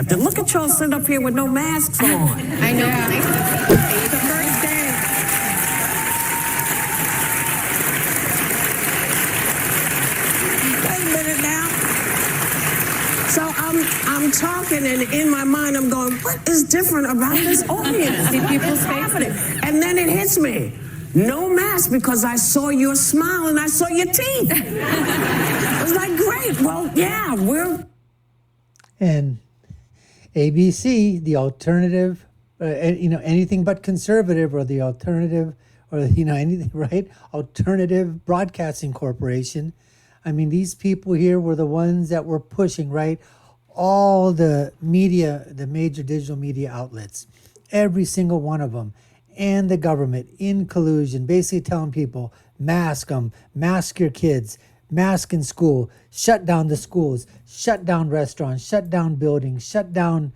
accepted. Look at y'all sitting up here with no masks on. I know. It's the first day. Wait a minute now. So I'm talking, and in my mind I'm going, what is different about this audience? See people's happening? And then it hits me. No mask, because I saw your smile and I saw your teeth. I was like, great. Well, yeah, we're... And ABC, the alternative, anything but conservative, or the alternative, or, anything, right? Alternative Broadcasting Corporation. I mean, these people here were the ones that were pushing, right? All the media, the major digital media outlets, every single one of them, and the government in collusion, basically telling people, mask them, mask your kids, mask in school, shut down the schools, shut down restaurants, shut down buildings, shut down,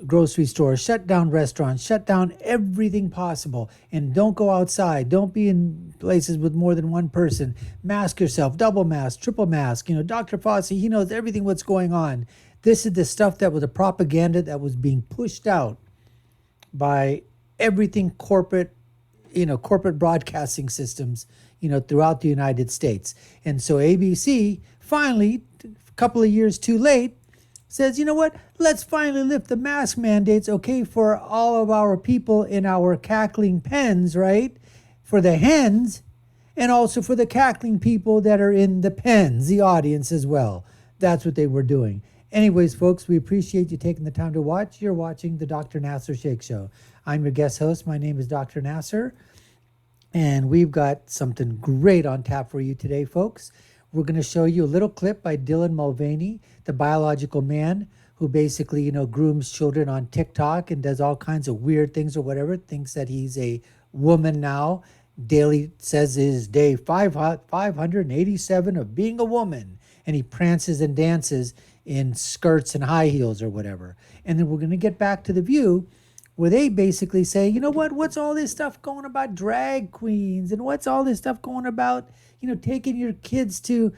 grocery stores, shut down restaurants, shut down everything possible. And don't go outside. Don't be in places with more than one person. Mask yourself, double mask, triple mask. Dr. Fauci, he knows everything what's going on. This is the stuff that was the propaganda that was being pushed out by everything corporate, corporate broadcasting systems, throughout the United States. And so ABC finally, a couple of years too late, says, you know what, let's finally lift the mask mandates, okay, for all of our people in our cackling pens, right? For the hens, and also for the cackling people that are in the pens, the audience as well. That's what they were doing. Anyways, folks, we appreciate you taking the time to watch. You're watching the Dr. Nasir Shaikh Show. I'm your guest host. My name is Dr. Nasir, and we've got something great on tap for you today, folks. We're going to show you a little clip by Dylan Mulvaney, the biological man who basically, grooms children on TikTok and does all kinds of weird things or whatever, thinks that he's a woman now. Daily says is day 587 of being a woman, and he prances and dances in skirts and high heels or whatever. And then we're going to get back to The View, where they basically say, you know what, what's all this stuff going about drag queens, and what's all this stuff going about, taking your kids to,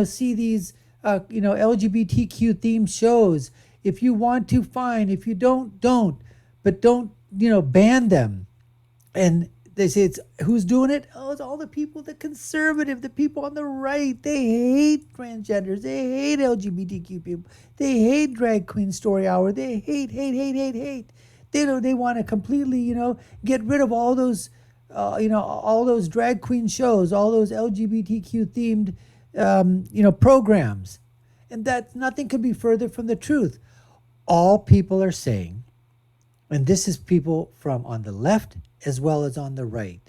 see these, LGBTQ themed shows. If you want to, fine. If you don't, but don't, ban them. And they say, it's who's doing it? Oh, it's all the people, the conservative, the people on the right. They hate transgenders. They hate LGBTQ people. They hate Drag Queen Story Hour. They hate. They want to completely, get rid of all those, all those drag queen shows, all those LGBTQ themed, programs. And that nothing could be further from the truth. All people are saying, and this is people from on the left as well as on the right,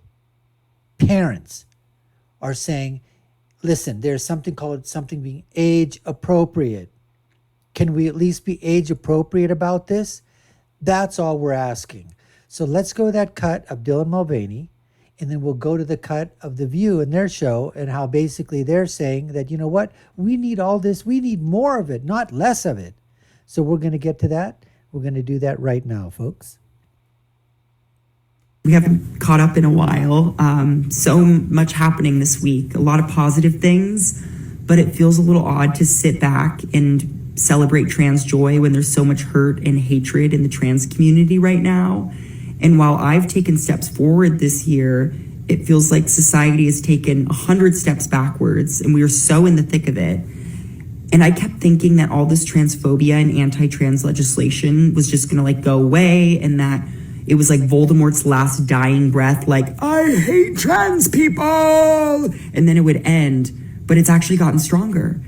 parents are saying, listen, there's something called something being age appropriate. Can we at least be age appropriate about this? That's all we're asking. So let's go to that cut of Dylan Mulvaney, and then we'll go to the cut of The View and their show, and how basically they're saying that, you know what, we need all this, we need more of it, not less of it. So we're going to get to that. We're going to do that right now, folks. We haven't caught up in a while. So much happening this week, a lot of positive things, but it feels a little odd to sit back and celebrate trans joy when there's so much hurt and hatred in the trans community right now. And while I've taken steps forward this year, it feels like society has taken 100 steps backwards, and we are so in the thick of it. And I kept thinking that all this transphobia and anti-trans legislation was just gonna go away, and that it was like Voldemort's last dying breath, I hate trans people, and then it would end. But it's actually gotten stronger.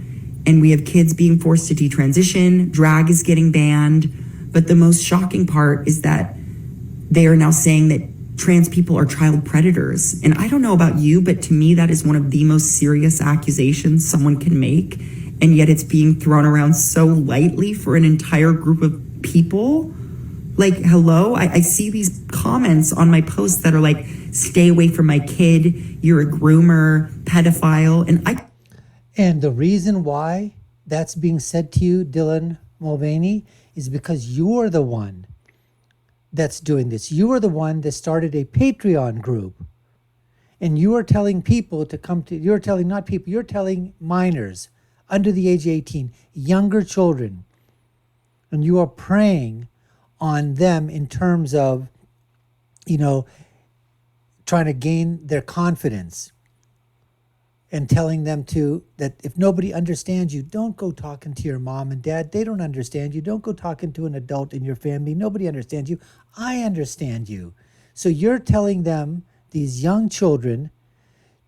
And we have kids being forced to detransition, drag is getting banned. But the most shocking part is that they are now saying that trans people are child predators. And I don't know about you, but to me, that is one of the most serious accusations someone can make. And yet it's being thrown around so lightly for an entire group of people. Hello, I see these comments on my posts that are stay away from my kid, you're a groomer, pedophile. And the reason why that's being said to you, Dylan Mulvaney, is because you're the one that's doing this. You are the one that started a Patreon group. And you are telling people to come to, you're telling minors under the age of 18, younger children, and you are preying on them in terms of, trying to gain their confidence and telling them that if nobody understands you, don't go talking to your mom and dad. They don't understand you. Don't go talking to an adult in your family. Nobody understands you. I understand you. So you're telling them, these young children,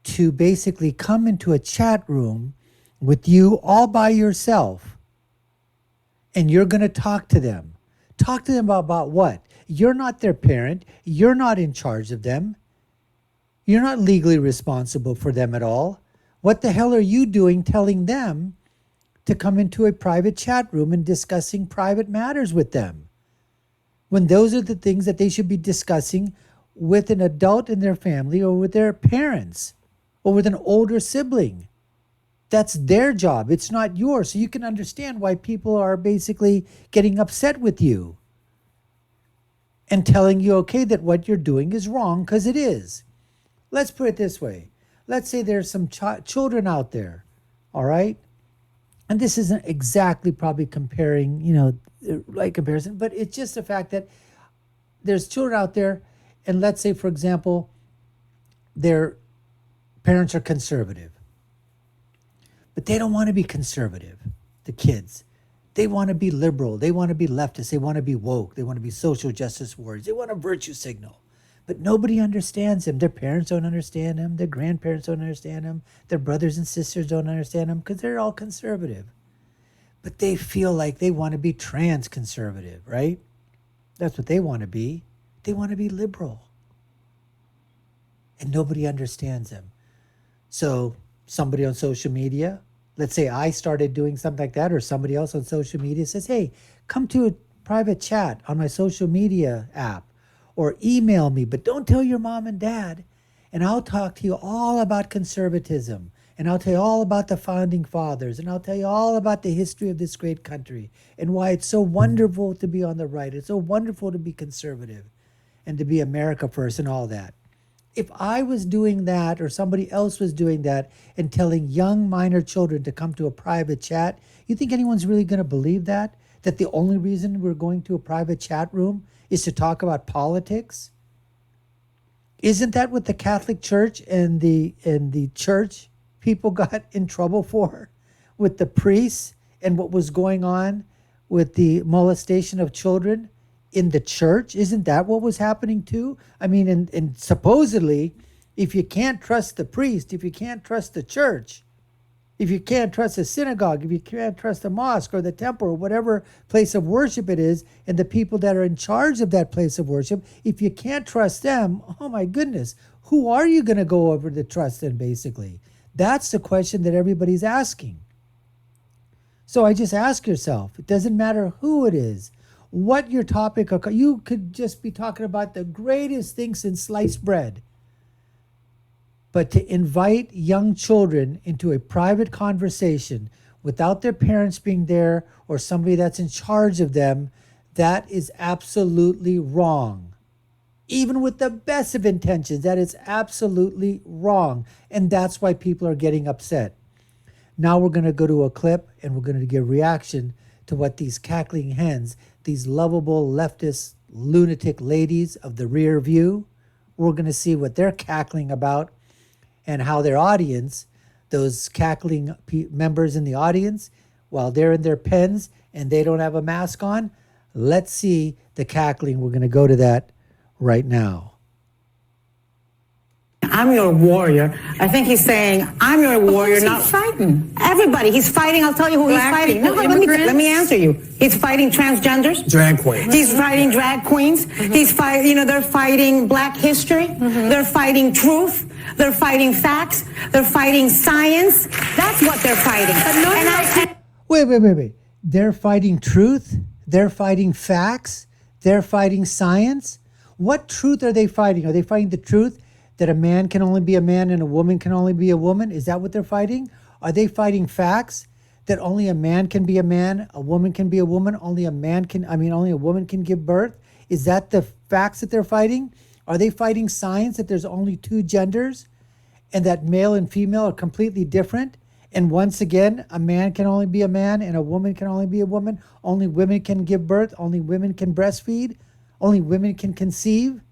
to basically come into a chat room with you all by yourself, and you're going to talk to them. Talk to them about what? You're not their parent. You're not in charge of them. You're not legally responsible for them at all. What the hell are you doing telling them to come into a private chat room and discussing private matters with them, when those are the things that they should be discussing with an adult in their family, or with their parents, or with an older sibling? That's their job. It's not yours. So you can understand why people are basically getting upset with you and telling you, okay, that what you're doing is wrong, because it is. Let's put it this way. Let's say there's some children out there, all right? And this isn't exactly probably comparing, like comparison, but it's just the fact that there's children out there, and let's say, for example, their parents are conservative, but they don't want to be conservative, the kids. They want to be liberal. They want to be leftist. They want to be woke. They want to be social justice warriors. They want a virtue signal. But nobody understands them. Their parents don't understand them. Their grandparents don't understand them. Their brothers and sisters don't understand them, because they're all conservative. But they feel like they want to be trans conservative, right? That's what they want to be. They want to be liberal. And nobody understands them. So somebody on social media, let's say I started doing something like that, or somebody else on social media says, hey, come to a private chat on my social media app, or email me, but don't tell your mom and dad. And I'll talk to you all about conservatism. And I'll tell you all about the founding fathers. And I'll tell you all about the history of this great country, and why it's so wonderful to be on the right. It's so wonderful to be conservative and to be America first and all that. If I was doing that, or somebody else was doing that, and telling young minor children to come to a private chat, you think anyone's really going to believe that? That the only reason we're going to a private chat room is to talk about politics? Isn't that what the Catholic Church and the church people got in trouble for, with the priests and what was going on with the molestation of children in the church? Isn't that what was happening too? I mean, and supposedly, if you can't trust the priest, if you can't trust the church, if you can't trust a synagogue, if you can't trust a mosque or the temple or whatever place of worship it is, and the people that are in charge of that place of worship, if you can't trust them, oh my goodness, who are you going to go over to trust then, basically? That's the question that everybody's asking. So I just ask yourself, it doesn't matter who it is, what your topic, you could just be talking about the greatest thing since sliced bread. But to invite young children into a private conversation without their parents being there, or somebody that's in charge of them, that is absolutely wrong. Even with the best of intentions, that is absolutely wrong. And that's why people are getting upset. Now we're going to go to a clip, and we're going to give reaction to what these cackling hens, these lovable leftist lunatic ladies of the rear view, we're going to see what they're cackling about, and how their audience, those cackling members in the audience, while they're in their pens and they don't have a mask on, let's see the cackling. We're going to go to that right now. I'm your warrior. I think he's saying, I'm your warrior. Who's he fighting? Everybody. He's fighting. I'll tell you who Black he's fighting. people, No, let me answer you. He's fighting transgenders. Drag queen. He's fighting drag queens. He's fighting, they're fighting black history. They're fighting truth. They're fighting facts. They're fighting science. That's what they're fighting. Wait. They're fighting truth? They're fighting facts? They're fighting science? What truth are they fighting? Are they fighting the truth that a man can only be a man and a woman can only be a woman? Is that what they're fighting? Are they fighting facts that only a man can be a man, a woman can be a woman, only a woman can give birth? Is that the facts that they're fighting? Are they fighting science, that there's only two genders and that male and female are completely different, And once again, a man can only be a man and a woman can only be a woman. Only women can give birth. Only women can breastfeed. Only women can conceive.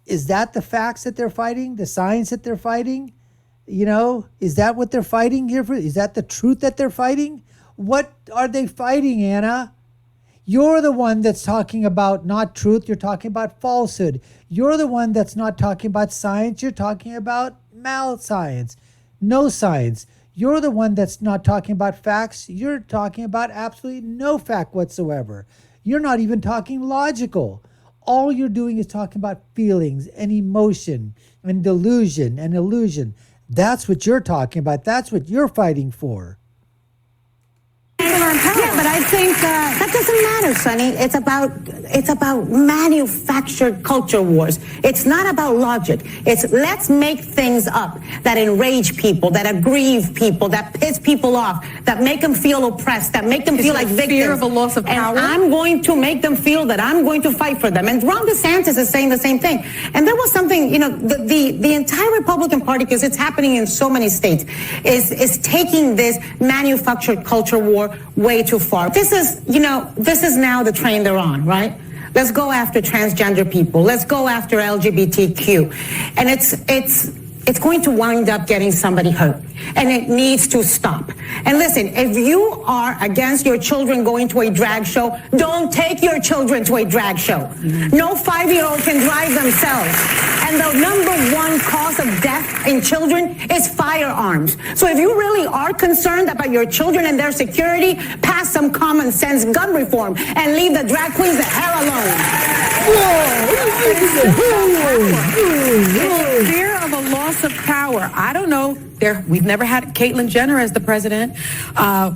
Is that the facts that they're fighting? The science that they're fighting? You know, is that what they're fighting here for? Is that the truth that they're fighting? What are they fighting, Anna? You're the one that's talking about not truth. You're talking about falsehood. You're the one that's not talking about science. You're talking about mal-science. No science. You're the one that's not talking about facts. You're talking about absolutely no fact whatsoever. You're not even talking logical. All you're doing is talking about feelings and emotion and delusion and illusion. That's what you're talking about. That's what you're fighting for. Yeah, but I think that doesn't matter, Sonny. It's about manufactured culture wars. It's not about logic. It's let's make things up that enrage people, that aggrieve people, that piss people off, that make them feel oppressed, that make them feel like victims. Fear of a loss of power. And I'm going to make them feel that I'm going to fight for them. And Ron DeSantis is saying the same thing. And there was something, you know, the entire Republican Party, because it's happening in so many states, is taking this manufactured culture war way too far. This is now the train they're on, right? Let's go after transgender people. Let's go after LGBTQ. And it's going to wind up getting somebody hurt. And it needs to stop. And listen, if you are against your children going to a drag show, don't take your children to a drag show. No 5-year-old can drive themselves. And the number one cause of death in children is firearms. So if you really are concerned about your children and their security, pass some common sense gun reform and leave the drag queens the hell alone. It's fear of a loss of power. I don't know. We've never had Caitlyn Jenner as the president.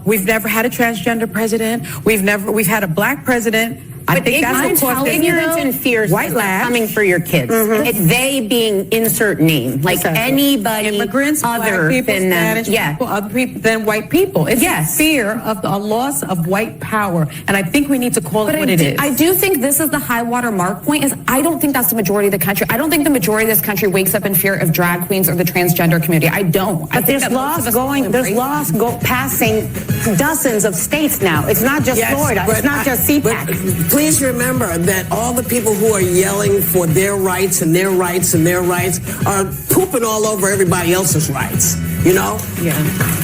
We've never had a transgender president. We've had a black president. I think that's what caused ignorance and fears white labs coming for your kids. It's they being insert name, like anybody immigrants, other black people, than Spanish people, other people than white people. It's fear of a loss of white power, and I think we need to call it what it is. I do think this is the high water mark point. Is I don't think that's the majority of the country. I don't think the majority of this country wakes up in fear of drag queens or the transgender community. I don't. But there's laws passing dozens of states now. It's not just Florida. It's not just CPAC. Please remember that all the people who are yelling for their rights and their rights and their rights are pooping all over everybody else's rights. You know? Yeah.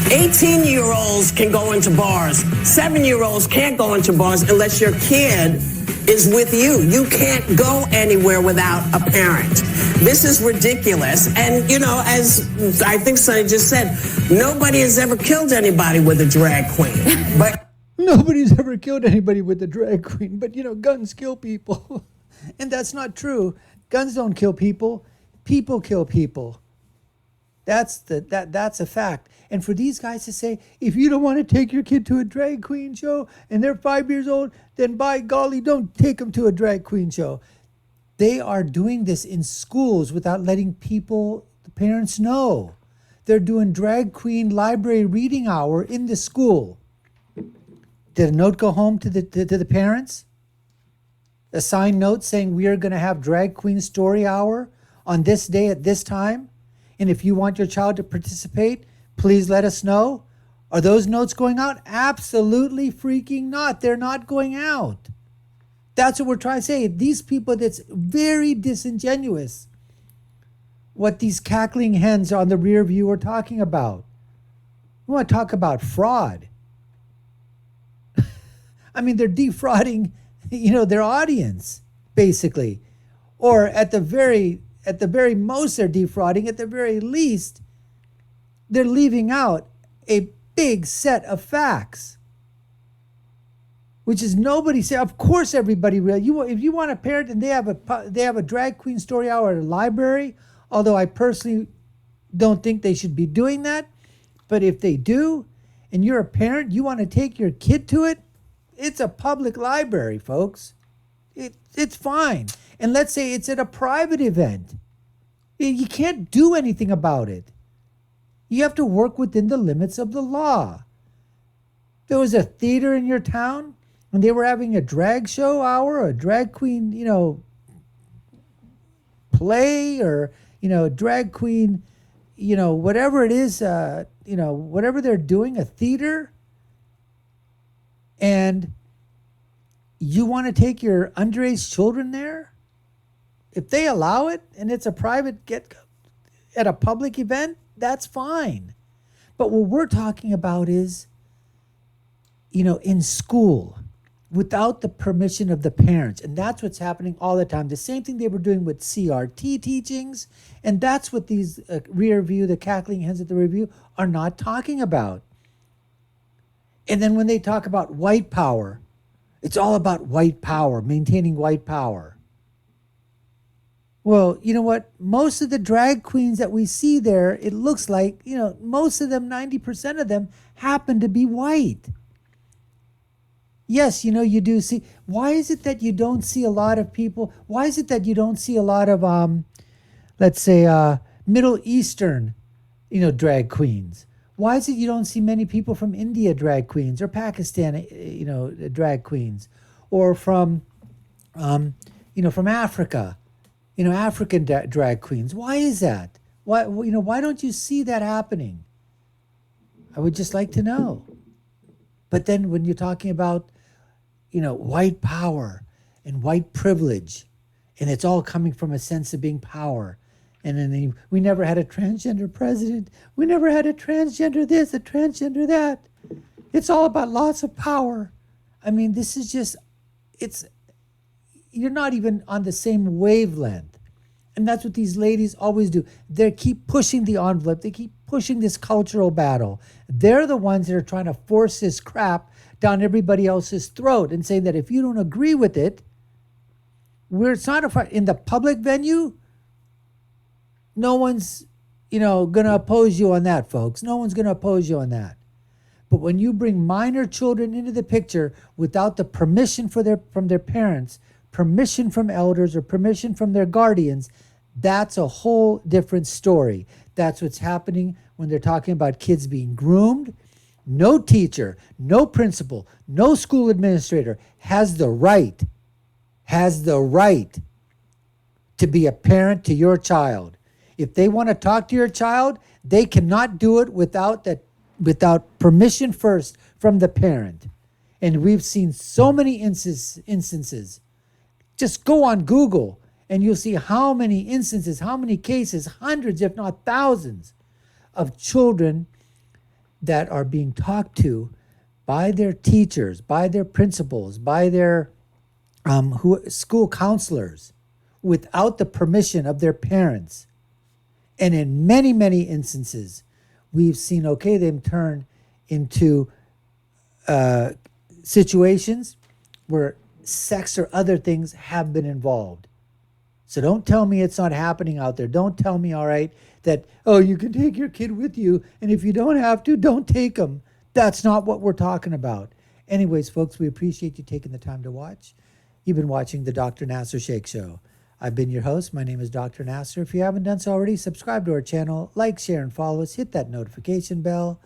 18-year-olds can go into bars. 7-year-olds can't go into bars unless your kid is with you. You can't go anywhere without a parent. This is ridiculous. And, you know, as I think Sonny just said, nobody has ever killed anybody with a drag queen. But Nobody's ever killed anybody with a drag queen, but you know, guns kill people. And that's not true. Guns don't kill people. People kill people. That's a fact. And for these guys to say, if you don't want to take your kid to a drag queen show and they're 5 years old, then by golly, don't take them to a drag queen show. They are doing this in schools without letting the parents know. They're doing drag queen library reading hour in the school. Did a note go home to the parents? A signed note saying we are going to have drag queen story hour on this day at this time? And if you want your child to participate, please let us know. Are those notes going out? Absolutely freaking not. They're not going out. That's what we're trying to say. These people, that's very disingenuous. What these cackling hens on the rear view are talking about. We want to talk about fraud. I mean, they're defrauding, their audience, basically. Or at the very most, they're defrauding. At the very least, they're leaving out a big set of facts, which is nobody say. Of course, everybody will. If you want a parent and they have a drag queen story hour at a library, although I personally don't think they should be doing that, but if they do, and you're a parent, you want to take your kid to it. It's a public library, folks. It's fine. And let's say it's at a private event. You can't do anything about it. You have to work within the limits of the law. There was a theater in your town and they were having a drag show hour, or a drag queen, play, or, drag queen, whatever it is, whatever they're doing, a theater, and you want to take your underage children there? If they allow it and it's a private at a public event, that's fine. But what we're talking about is, in school, without the permission of the parents. And that's what's happening all the time. The same thing they were doing with CRT teachings. And that's what these the Cackling Hens at the review are not talking about. And then when they talk about white power, it's all about white power, maintaining white power. Well, you know what? Most of the drag queens that we see there, it looks like, most of them, 90% of them, happen to be white. Yes, you do see. Why is it that you don't see a lot of people? Why is it that you don't see a lot of, let's say, Middle Eastern, drag queens? Why is it you don't see many people from India drag queens or Pakistan, drag queens, or from, from Africa, African drag queens? Why is that? Why don't you see that happening? I would just like to know. But then when you're talking about, white power and white privilege, and it's all coming from a sense of being power. And then we never had a transgender president. We never had a transgender this, a transgender that. It's all about lots of power. I mean, this is just, you're not even on the same wavelength. And that's what these ladies always do. They keep pushing the envelope. They keep pushing this cultural battle. They're the ones that are trying to force this crap down everybody else's throat and say that if you don't agree with it, it's not a fight. In the public venue, no one's, going to oppose you on that, folks. No one's going to oppose you on that. But when you bring minor children into the picture without the permission from their parents, permission from elders, or permission from their guardians, that's a whole different story. That's what's happening when they're talking about kids being groomed. No teacher, no principal, no school administrator has the right to be a parent to your child. If they want to talk to your child, they cannot do it without permission first from the parent. And we've seen so many instances. Just go on Google and you'll see how many instances, how many cases, hundreds, if not thousands, of children that are being talked to by their teachers, by their principals, by their school counselors, without the permission of their parents. And in many, many instances, we've seen, them turn into situations where sex or other things have been involved. So don't tell me it's not happening out there. Don't tell me, all right, that, you can take your kid with you, and if you don't have to, don't take them. That's not what we're talking about. Anyways, folks, we appreciate you taking the time to watch. You've been watching the Dr. Nasir Shaikh Show. I've been your host. My name is Dr. Nasir. If you haven't done so already, subscribe to our channel, like, share, and follow us. Hit that notification bell.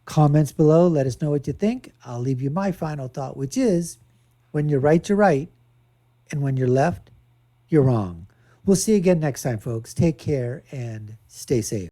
Comments below. Let us know what you think. I'll leave you my final thought, which is, when you're right, you're right. And when you're left, you're wrong. We'll see you again next time, folks. Take care and stay safe.